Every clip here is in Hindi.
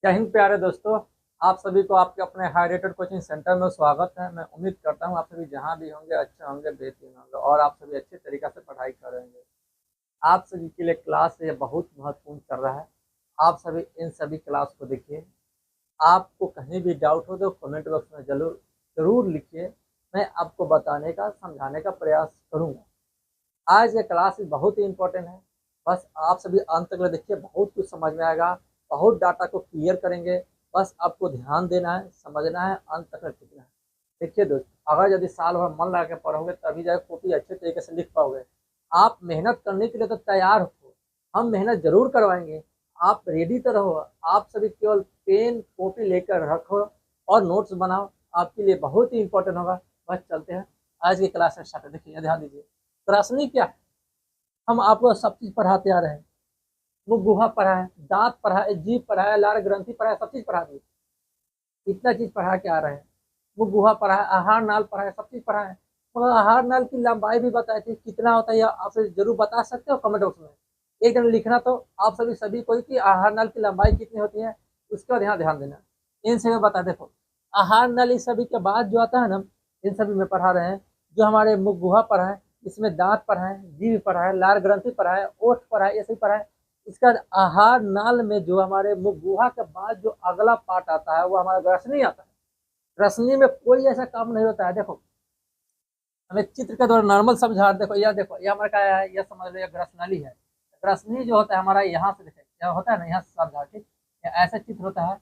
जय हिंद प्यारे दोस्तों। आप सभी को आपके अपने हाई रेटेड कोचिंग सेंटर में स्वागत है। मैं उम्मीद करता हूं आप सभी जहां भी होंगे अच्छे होंगे, बेहतरीन होंगे और आप सभी अच्छे तरीके से पढ़ाई करेंगे। आप सभी के लिए क्लास ये बहुत महत्वपूर्ण चल रहा है। आप सभी इन सभी क्लास को देखिए। आपको कहीं भी डाउट हो तो कमेंट बॉक्स में जरूर जरूर लिखिए। मैं आपको बताने का समझाने का प्रयास करूंगा। आज ये क्लास बहुत ही इंपॉर्टेंट है। बस आप सभी अंत तक देखिए, बहुत कुछ समझ में आएगा। बहुत डाटा को क्लियर करेंगे। बस आपको ध्यान देना है, समझना है, अंत तक टिकना है। देखिए दोस्तों, अगर यदि साल भर मन लगा के पढ़ोगे तभी जाकर कॉपी अच्छे तरीके से लिख पाओगे। आप मेहनत करने के लिए तो तैयार हो, हम मेहनत जरूर करवाएंगे। आप रेडी तो रहो। आप सभी केवल पेन कॉपी लेकर रखो और नोट्स बनाओ। आपके लिए बहुत ही इंपॉर्टेंट होगा। बस चलते हैं आज की क्लास में स्टार्ट। देखिए ध्यान दीजिए, त्रासनी क्या है। हम आपको सब चीज पढ़ाते आ रहे हैं। वो गुहा पढ़ा है, दांत पढ़ा है, जीभ पढ़ा है, लार ग्रंथि पढ़ा है, सब चीज पढ़ा दी। इतना चीज पढ़ा के आ रहे हैं। वो गुहा पढ़ा है, आहार नाल पढ़ा है, सब चीज पढ़ा है। मगर आहार नाल की लंबाई भी बताई थी, कितना होता है यह आप सभी जरूर बता सकते हो कमेंट बॉक्स में। एक जन लिखना तो आप सभी को कि आहार नाल की लंबाई कितनी होती है, उसका ध्यान ध्यान देना। इन सभी में बता देखो, आहार नल इस सभी के बाद जो आता है ना, इन सभी में पढ़ा रहे हैं। जो हमारे मुख गुहा पढ़ा है, इसमें दांत पढ़ा है, जीभ पढ़ा है, लार ग्रंथि पढ़ा है, ओठ पढ़ा है, ये सभी पढ़ा है। इसका आहार नाल में जो हमारे मुख गुहा के बाद जो अगला पार्ट आता है वो हमारा ग्रसनी आता है। ग्रसनी में कोई ऐसा काम नहीं होता है। देखो, हमें चित्र के द्वारा नॉर्मल समझा। देखो यह हमारा क्या है, यह समझ लो, यह ग्रसनली है। ग्रसनी जो होता है हमारा यहाँ से, देखे यह होता है ना, यहाँ से समझा ठीक। यह ऐसा चित्र होता है,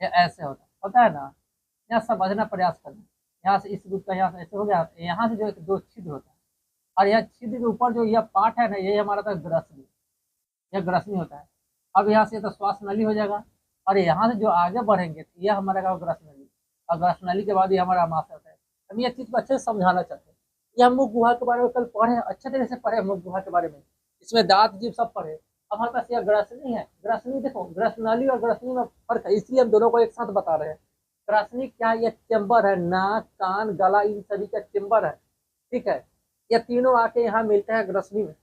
यह ऐसे होता है ना। यहाँ समझना प्रयास करना। यहाँ से इस रूप का, यहाँ से ऐसे हो गया, यहाँ से जो एक दो छिद्र होता है और यह छिद्र के ऊपर जो यह पार्ट है ना, यही हमारा था ग्रसनी। यह ग्रसनी होता है। अब यहाँ से तो श्वास नली हो जाएगा और यहाँ से जो आगे बढ़ेंगे तो यह हमारा का ग्रस नली। और ग्रस नली के बाद ये हमारा आमाशय होता है। हम ये चीज को अच्छे से समझाना चाहते हैं। ये हम मुख गुहा के बारे में कल पढ़े, अच्छे तरीके से पढ़े मुख गुहा के बारे में। इसमें दांत जीभ सब पढ़े। अब हमारे पास यह ग्रसनी है। ग्रसनी देखो, ग्रस नली और ग्रसनी में फर्क है, इसलिए हम दोनों को एक साथ बता रहे हैं। ग्रसनी क्या है, यह चेम्बर है। नाक कान गला इन सभी का चेम्बर है, ठीक है। यह तीनों आके यहाँ मिलते हैं ग्रसनी में।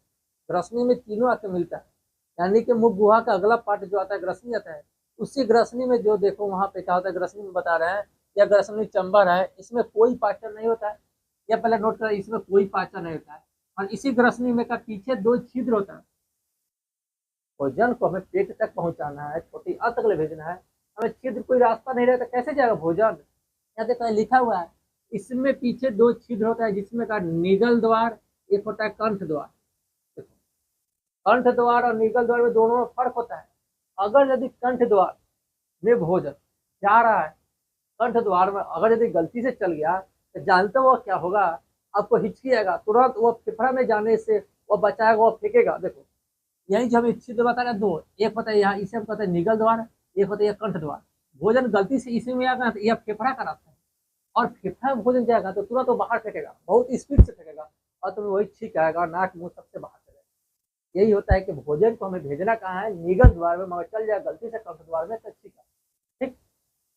ग्रसनी में तीनों आके मिलता है। यानी कि मुख गुहा का अगला पार्ट जो आता है ग्रसनी आता है। उसी ग्रसनी में जो देखो वहां पे क्या होता है, ग्रसनी में बता रहे हैं। यह ग्रसनी चंबर है, इसमें कोई पाचन नहीं होता है। यह पहले नोट करें, इसमें कोई पाचन नहीं होता है। और इसी ग्रसनी में का पीछे दो छिद्र होता है। भोजन को हमें पेट तक पहुंचाना है, छोटी अंत तक ले भेजना है। हमें छिद्र कोई रास्ता नहीं रहता, कैसे जाएगा भोजन। यहाँ देखो लिखा हुआ है, इसमें पीछे दो छिद्र होता है, जिसमें का निगल द्वार, एक होता है कंठ द्वार। कंठ द्वार और निगल द्वार में दोनों में फर्क होता है। अगर यदि कंठ द्वार में भोजन जा रहा है, कंठ द्वार में अगर यदि गलती से चल गया तो जानते हो क्या होगा। आपको हिचकी आएगा, तुरंत वो फेफड़ा में जाने से वो बचाएगा, वो फेंकेगा। देखो यही जो हम छिद्र बता रहे हैं दो, एक होता है यहाँ, इसे हम कहते हैं निगल द्वार, एक होता है कंठ द्वार। भोजन गलती से इसी में आएगा तो यह फेफड़ा का रास्ता है। और फेफड़ा में भोजन जाएगा तो तुरंत वो बाहर फेंकेगा, बहुत स्पीड से फेंकेगा और तुम्हें वही छींक आएगा, नाक मुंह सबसे बाहर चलेगा। यही होता है कि भोजन को हमें भेजना कहाँ है, निगल द्वार में, मगर चल जाए गलती से कंठ द्वार में तो ठीक है, ठीक।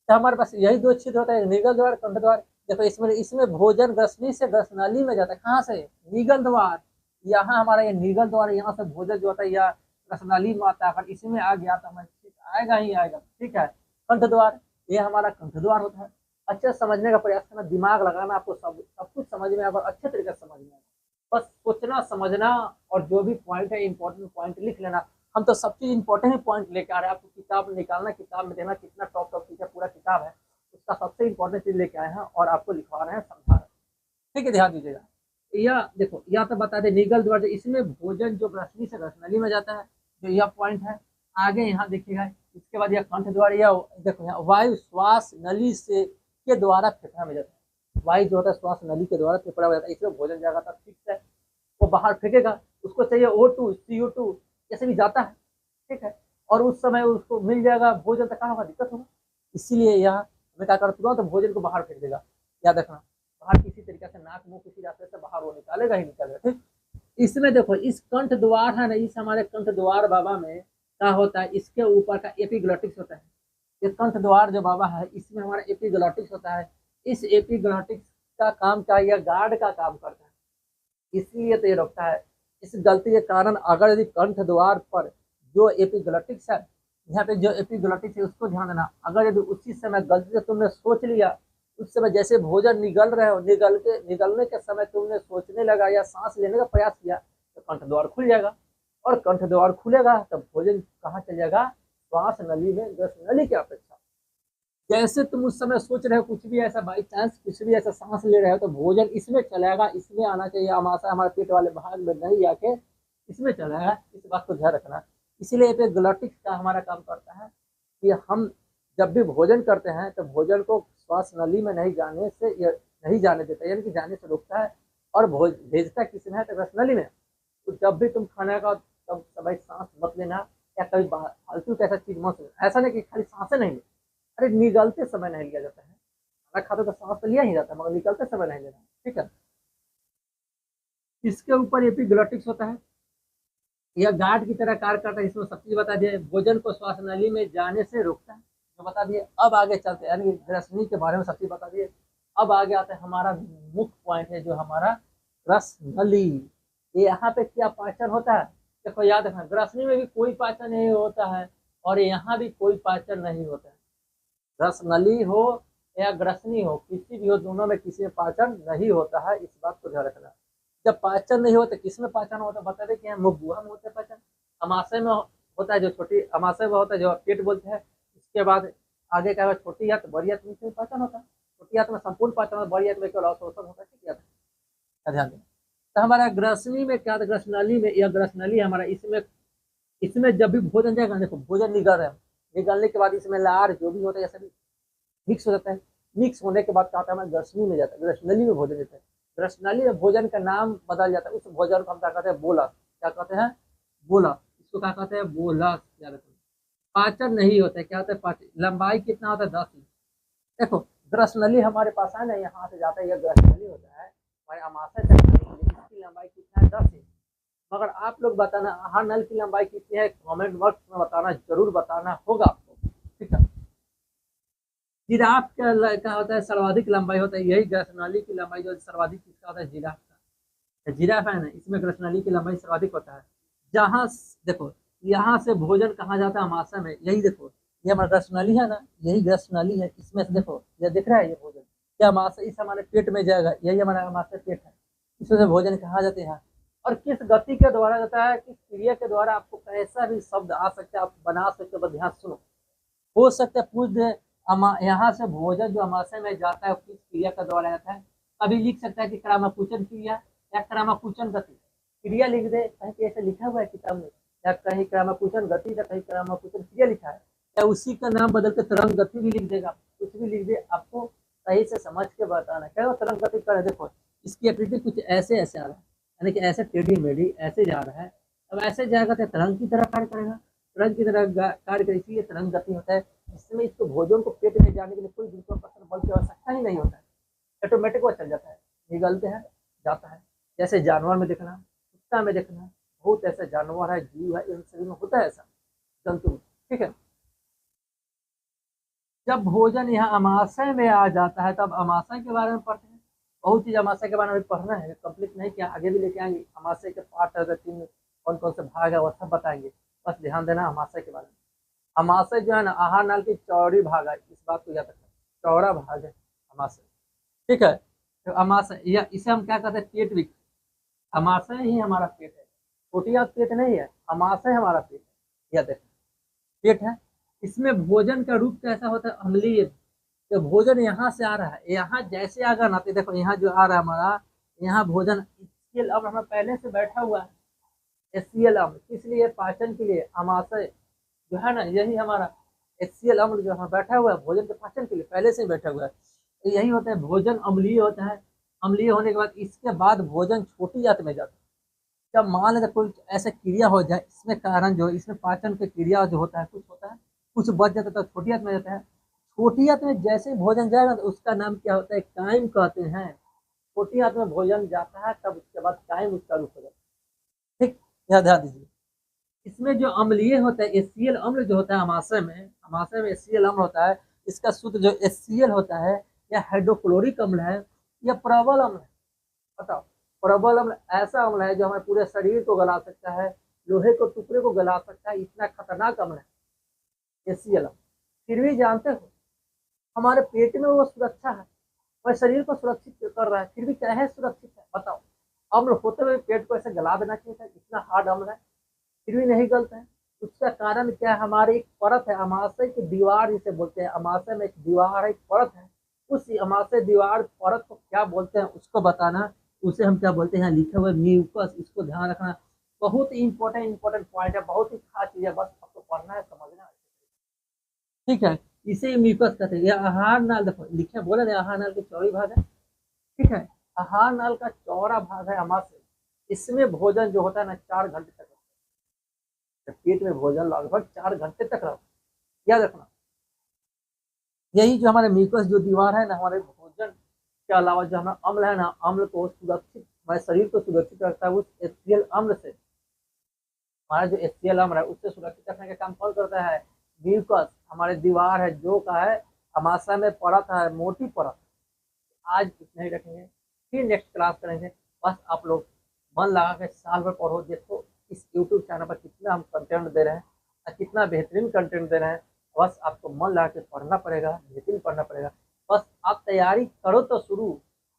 तो हमारे पास यही दो छिद्र होता है, निगल द्वार, कंठ द्वार। देखो इसमें इसमें भोजन ग्रसनी से ग्रसनाली में जाता है, कहाँ से, निगल द्वार। यहाँ हमारा ये निगल द्वार, यहाँ से भोजन जो होता है यह ग्रसनाली में आता है। अगर इसमें आ गया तो हमें ठीक आएगा ही आएगा, ठीक है। कंठ द्वार, ये हमारा कंठ द्वार होता है। अच्छे से समझने का प्रयास करना, दिमाग लगाना, आपको सब सब कुछ समझ में आएगा, अच्छे तरीके से समझ में आएगा। बस सोचना समझना और जो भी पॉइंट है इंपॉर्टेंट पॉइंट लिख लेना। हम तो सब चीज इंपॉर्टेंट ही पॉइंट लेके आ रहे हैं। आपको किताब निकालना, किताब में देखना कितना टॉप टॉप चीज है, पूरा किताब है उसका सबसे इंपॉर्टेंट चीज लेके आए हैं और आपको लिखवा रहे हैं, समझा रहे हैं, ठीक है। ध्यान दीजिएगा। यह देखो, यह तो बता दें निगल द्वार, इसमें भोजन जो ग्रसनी से ग्रसनली में जाता है, जो यह पॉइंट है। आगे यहाँ देखिएगा, इसके बाद यह कंठ द्वार, यह देखो यहाँ वायु श्वास नली से के द्वारा फेफड़ा में जाता है। वायु जो होता है श्वास नली के द्वारा फेफड़ा में जाता है, इसमें भोजन जाएगा तब ठीक है, वो बाहर फेंकेगा। उसको चाहिए O2 CO2 जैसे भी जाता है, ठीक है। और उस समय उसको मिल जाएगा भोजन, तो कहाँ होगा, दिक्कत होगा। इसीलिए यहाँ हमें क्या करना, तुरंत भोजन को बाहर फेंक देगा। याद रखना, बाहर किसी तरीके से नाक मुंह किसी रास्ते से बाहर वो निकालेगा ही निकालेगा, ठीक। इसमें देखो इस कंठ द्वार है ना, इस हमारे कंठ द्वार बाबा में क्या होता है, इसके ऊपर का एपिग्लोटिक्स होता है। ये कंठ द्वार जो बाबा है, इसमें हमारा एपिग्लोटिक्स होता है। इस एपिग्लोटिक्स का काम क्या है, यह गार्ड का काम करता है, इसलिए तो ये रोकता है। इस गलती के कारण अगर यदि कंठ द्वार पर जो एपिग्लोटिक्स है यहाँ पे जो एपिग्लोटिस है उसको ध्यान देना। अगर यदि उसी समय गलती से तुमने सोच लिया, उस समय जैसे भोजन निगल रहे हो, निगलने के समय तुमने सोचने लगा या सांस लेने का प्रयास किया, तो कंठ द्वार खुल जाएगा, और कंठ द्वार खुलेगा तब भोजन कहाँ चल जाएगा, श्वास नली में, ग्रस नली की अपेक्षा। जैसे तुम उस समय सोच रहे हो कुछ भी ऐसा, बाई चांस कुछ भी ऐसा सांस ले रहे हो, तो भोजन इसमें चलेगा, इसमें आना चाहिए, अमाशय हमारे पेट वाले भाग में नहीं आके इसमें चलेगा। इस बात को ध्यान रखना। इसीलिए एपिग्लोटिक्स का हमारा काम करता है कि हम जब भी भोजन करते हैं तो भोजन को श्वास नली में नहीं जाने से, नहीं जाने देता, यानी कि जाने से रोकता है, और भेजता किसमें है, तो रस नली में। तो जब भी तुम खाने का तब समय सांस मत लेना, या कभी फालतू कैसा चीज मत लेना। ऐसा नहीं कि खाली सांसें नहीं, अरे निगलते समय नहीं लिया जाता है। खाना खाते तो सांस तो लिया ही जाता है, मगर निकलते समय नहीं लेना, ठीक है। इसके ऊपर एपिग्लोटिक्स होता है, यह गार्ड की तरह कार्य करता है। इसमें सब चीज बता दिए, भोजन को श्वास नली में जाने से रोकता है, जो बता दिए। अब आगे चलते हैं, यानी ग्रसनी के बारे में सब चीज बता दिए। अब आगे आता है हमारा मुख्य पॉइंट है, जो हमारा रस नली। ये यहाँ पे क्या पाचन होता है, देखो याद रखना, ग्रसनी में भी कोई पाचन नहीं होता है, और यहाँ भी कोई पाचन नहीं होता है। रस नली हो या ग्रसनी हो, किसी भी हो, दोनों में किसी में पाचन नहीं होता है, इस बात को ध्यान रखना। जब पाचन नहीं होता, किस में पाचन होता है, बता दें कि मुख गुहा में होता है पाचन, अमाशय में होता है, जो छोटी अमाशय में होता है, जो पेट बोलते हैं। इसके बाद आगे क्या है, छोटी आंत, बड़ी आंत में पाचन होता है। छोटी आंत में संपूर्ण पाचन होता है, बड़ी आंत में केवल अवशोषण होता है, ठीक है, ध्यान दें। तो हमारा ग्रसनी में क्या था, ग्रसनली में, यह ग्रसनली हमारा, इसमें इसमें जब भी भोजन जाएगा, देखो भोजन निगल रहा है, निगलने के बाद इसमें लार जो भी होता है, जैसे भी मिक्स हो जाता है। मिक्स होने के बाद क्या होता है, हमारे ग्रसनी में जाता है, ग्रसनली में भोजन देता है। ग्रसनली में भोजन का नाम बदल जाता है, उस भोजन को हम क्या कहते हैं, बोला। क्या कहते हैं, बोला। इसको क्या कहते हैं, बोला। याद रखो, पाचन नहीं होता है, क्या होता है, पाचन। लंबाई कितना होता है, 10 इंच। देखो ग्रसनली हमारे पास है ना, यहाँ से जाता है, यह ग्रसनली होता है हमारे अमाशय तक जाने के लिए। इसकी लंबाई कितना है, 10 इंच। मगर आप लोग बताना आहार नल की लंबाई कितनी है, कमेंट बॉक्स में बताना, जरूर बताना होगा आपको, ठीक है। जिराफ का होता है सर्वाधिक लंबाई होता है, यही ग्रसनली की लंबाई जो सर्वाधिक किसका होता है, जिराफ का। जिराफ है ना, इसमें ग्रसनली की लंबाई सर्वाधिक होता है। जहाँ देखो, यहाँ से भोजन कहाँ जाता है, अमाशय में। यही देखो, ये हमारा ग्रसनली है ना, यही ग्रसनली है। इसमें से देखो, ये दिख रहा है, ये भोजन क्या अमाशय, इस हमारे पेट में जाएगा, यही हमारा अमाशय पेट है। इसमें से भोजन कहाँ जाते हैं, और किस गति के द्वारा जाता है, किस क्रिया के द्वारा, आपको कैसा भी शब्द आ सकता है, आप बना सकते हो, बस ध्यान सुनो। हो सकता है पूछ दे, यहाँ से भोजन जो अमाशय में जाता है किस क्रिया का द्वारा जाता है। अभी लिख सकता है कि क्रामाकुचन क्रिया या क्रामाकुचन गति। क्रिया लिख दे, कहीं पे ऐसे लिखा हुआ है किताब में, या कहीं क्रामाकुचन गति या कहीं क्रामाकुचन क्रिया लिखा है, या उसी का नाम बदल के तरंग गति भी लिख देगा, कुछ भी लिख दे, आपको सही से समझ के बताना है। क्या तरंग गति कर, देखो इसकी आकृति कुछ ऐसे ऐसे आ रहा है, यानी कि ऐसे टेढ़ी मेढ़ी ऐसे जा रहा है। अब ऐसे जाएगा तो तरंग की तरह कार्य करेगा, तरंग की तरह कार्य करे, इसलिए तरंग गति होता है। इसमें इसको भोजन को पेट में जाने के लिए कोई गुरुत्वाकर्षण बल की आवश्यकता ही नहीं होता है, ऑटोमेटिक वो चल जाता है, निगलते हैं, जाता है। जैसे जानवर में देखना, कुत्ता में देखना, बहुत ऐसे जानवर है, जीव है, इन सभी में होता है ऐसा, जंतु, ठीक है। जब भोजन यहाँ अमाशय में आ जाता है, तब अमाशय के बारे में पढ़ते हैं। बहुत चीज अमाशय के बारे में पढ़ना है, कंप्लीट नहीं किया, आगे भी लेके आएंगे। अमाशय के पार्ट अगर 3 कौन कौन से भाग है वो सब बताएंगे, बस ध्यान देना अमाशय के बारे में। अमाशय जो है ना, आहार नाल की चौड़ी भाग है, इस बात को याद रखना, चौड़ा भाग है अमाशय, ठीक है। तो अमाशय, या इसे हम क्या कहते हैं, पेट भी। अमाशय ही हमारा पेट है, छोटी पेट नहीं है, अमाशय हमारा पेट है, याद रखना, पेट है। इसमें भोजन का रूप कैसा होता है, अम्लीय। तो भोजन यहाँ से आ रहा है, यहाँ जैसे आगा ना, तो देखो यहाँ जो आ रहा है हमारा, यहाँ भोजन एचसीएल अम्ल हमारा पहले से बैठा हुआ है। एचसीएल अम्ल किस लिए, पाचन के लिए। अमाशय जो है ना, यही हमारा एचसीएल अम्ल जो हमारा बैठा हुआ है भोजन के पाचन के लिए, पहले से ही बैठा हुआ है। तो यही होता है, भोजन अम्लीय होता है। अम्लीय होने के बाद इसके बाद भोजन छोटी आंत में जाता है। जब मान लेते कोई ऐसा क्रिया हो जाए, इसमें कारण जो इसमें पाचन की क्रिया जो होता है, कुछ होता है, कुछ बच जाता है, तो छोटी आंत में जाता है। छोटी आंत में जैसे ही भोजन जाएगा तो उसका नाम क्या होता है, कायम कहते हैं। छोटी आंत में भोजन जाता है, तब उसके बाद कायम उसका रूप हो जाता है, ठीक, याद ध्यान दीजिए। इसमें जो अम्लीय होता है, एचसीएल अम्ल जो होता है अमाशय में एचसीएल अम्ल होता है। इसका शुद्ध जो एचसीएल होता है, या हाइड्रोक्लोरिक अम्ल है, या प्रबल अम्ल है, बताओ। प्रबल अम्ल ऐसा अम्ल है जो हमारे पूरे शरीर को गला सकता है, लोहे को टुकड़े को गला सकता है, इतना खतरनाक अम्ल है। HCl। फिर भी जानते हो हमारे पेट में वो सुरक्षा है, वह शरीर को सुरक्षित कर रहा है, फिर भी क्या है, सुरक्षित है, बताओ। अम्ल होते हुए पेट को ऐसे गला देना चाहिए था, इतना हार्ड अम्ल है, फिर भी नहीं गलते हैं। उसका कारण क्या है, हमारी एक परत है, अमाशय की दीवार जिसे बोलते हैं, अमाशय में एक दीवार है, एक परत है, उस अमाशय दीवार परत को क्या बोलते हैं उसको बताना, उसे हम क्या बोलते हैं, यहाँ लिखे हुए म्यूकस, इसको ध्यान रखना। बहुत ही इंपॉर्टेंट पॉइंट है, बहुत ही खास चीज है, बस आपको पढ़ना है, समझना है, ठीक है। इसे म्यूकस कहते हैं। यह आहार नाल, देखो लिखे बोले ना, आहार नाल के चौड़ी भाग है, ठीक है। आहार नाल का चौड़ा भाग है अमाशय, इसमें भोजन जो होता है ना 4 घंटे तक, पेट में भोजन लगभग 4 घंटे तक रहता है, याद रखना। यही जो हमारे म्यूकस जो दीवार है ना, हमारे भोजन के अलावा जो हमारा अम्ल है ना, अम्ल को सुरक्षित, हमारे शरीर को सुरक्षित रखता है, उस HCl अम्ल से, हमारा जो HCl अम्ल है उससे सुरक्षित रखने का काम कौन करता है, म्यूकस, हमारे दीवार है जो का है अमाशय में परत है, मोटी परत। आज इतना ही रखेंगे, फिर नेक्स्ट क्लास करेंगे। बस आप लोग मन लगा के साल भर पढ़ो, देखो इस यूट्यूब चैनल पर कितना हम कंटेंट दे रहे हैं और कितना बेहतरीन कंटेंट दे रहे हैं। बस आपको मन लगा के पढ़ना पड़ेगा, बेहतरीन पढ़ना पड़ेगा। बस आप तैयारी करो तो शुरू,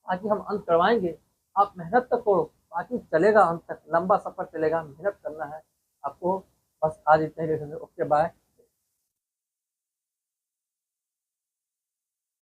बाकी हम अंत करवाएंगे। आप मेहनत तो करो, बाकी चलेगा अंत तक, लंबा सफर चलेगा, मेहनत करना है आपको। बस आज इतना ही रखेंगे, ओके बाय।